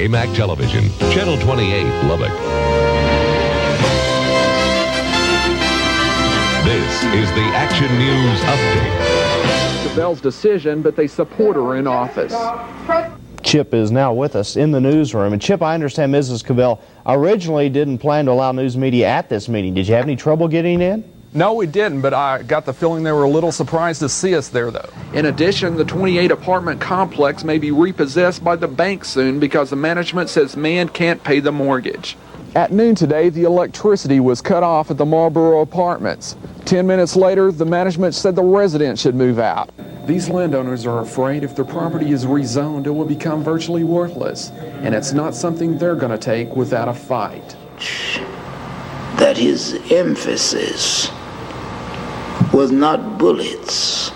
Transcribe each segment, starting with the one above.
KAMC Television, Channel 28, Lubbock. This is the Action News Update. Cabell's decision, but they support her in office. Chip is now with us in the newsroom. And Chip, I understand Mrs. Cabell originally didn't plan to allow news media at this meeting. Did you have any trouble getting in? No, we didn't, but I got the feeling they were a little surprised to see us there, though. In addition, the 28-apartment complex may be repossessed by the bank soon because the management says man can't pay the mortgage. At noon today, the electricity was cut off at the Marlboro Apartments. 10 minutes later, the management said the residents should move out. These landowners are afraid if their property is rezoned, it will become virtually worthless. And it's not something they're going to take without a fight. That his emphasis was not bullets,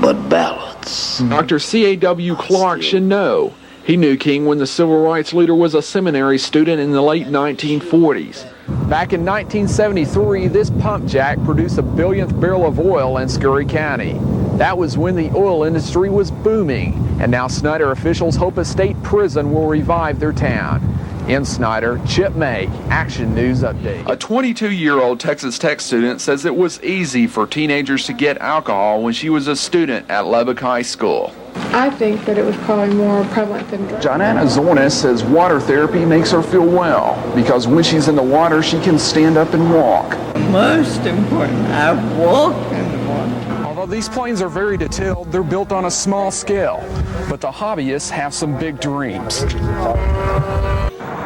but ballots. Dr. C.A.W. Clark should know. He knew King when the civil rights leader was a seminary student in the late 1940s. Back in 1973, this pump jack produced a billionth barrel of oil in Scurry County. That was when the oil industry was booming, and now Snyder officials hope a state prison will revive their town. In Snyder, Chip May, Action News Update. A 22-year-old Texas Tech student says it was easy for teenagers to get alcohol when she was a student at Lubbock High School. I think that it was probably more prevalent than drugs. Joanna Zornis says water therapy makes her feel well because when she's in the water, she can stand up and walk. Most important, I walk in the water. Although these planes are very detailed, they're built on a small scale. But the hobbyists have some big dreams.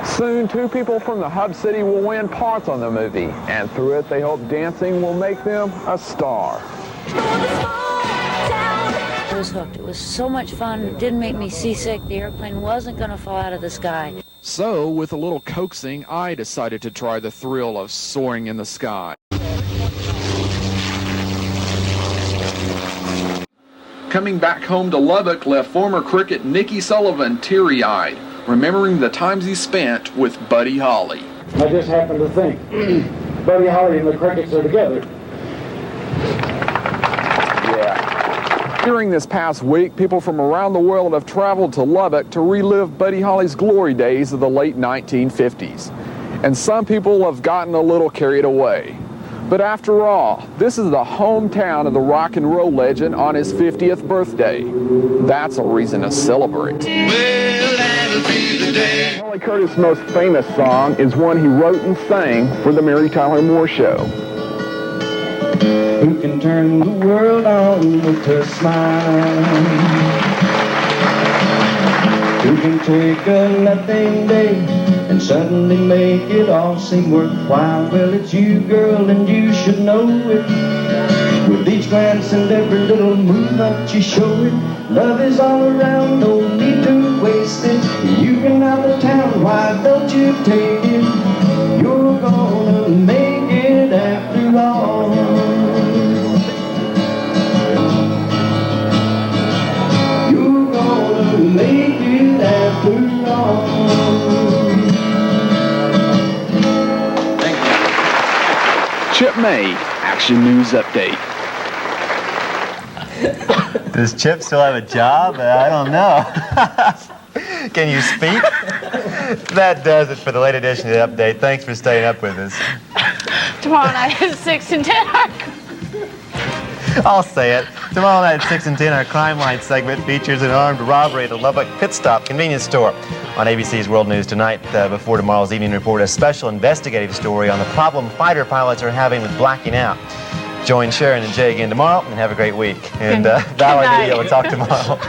Soon, two people from the Hub City will win parts on the movie, and through it, they hope dancing will make them a star. I was hooked. It was so much fun. It didn't make me seasick. The airplane wasn't going to fall out of the sky. So, with a little coaxing, I decided to try the thrill of soaring in the sky. Coming back home to Lubbock left former cricket Nicky Sullivan teary-eyed, remembering the times he spent with Buddy Holly. I just happened to think, Buddy Holly and the Crickets are together. Yeah. During this past week, people from around the world have traveled to Lubbock to relive Buddy Holly's glory days of the late 1950s. And some people have gotten a little carried away. But after all, this is the hometown of the rock and roll legend on his 50th birthday. That's a reason to celebrate. Well, that'll be the day. Charlie Curtis' most famous song is one he wrote and sang for the Mary Tyler Moore Show. Who can turn the world on with a smile? Who can take a nothing day and suddenly make it all seem worthwhile? Well, it's you, girl, and you should know it. With each glance and every little move that you show it, love is all around, no need to waste it. You can have the town, why don't you take it? You're gonna make it after all. You're gonna make it after all. Chip May, Action News Update. Does Chip still have a job? I don't know. Can you speak? That does it for the late edition of the Update. Thanks for staying up with us. Tomorrow night at 6 and 10. I'll say it. Tomorrow night at 6 and 10, our Crime Line segment features an armed robbery at a Lubbock Pit Stop convenience store. On ABC's World News tonight, before tomorrow's evening report, a special investigative story on the problem fighter pilots are having with blacking out. Join Sharon and Jay again tomorrow, and have a great week. And Valerie, we'll talk tomorrow.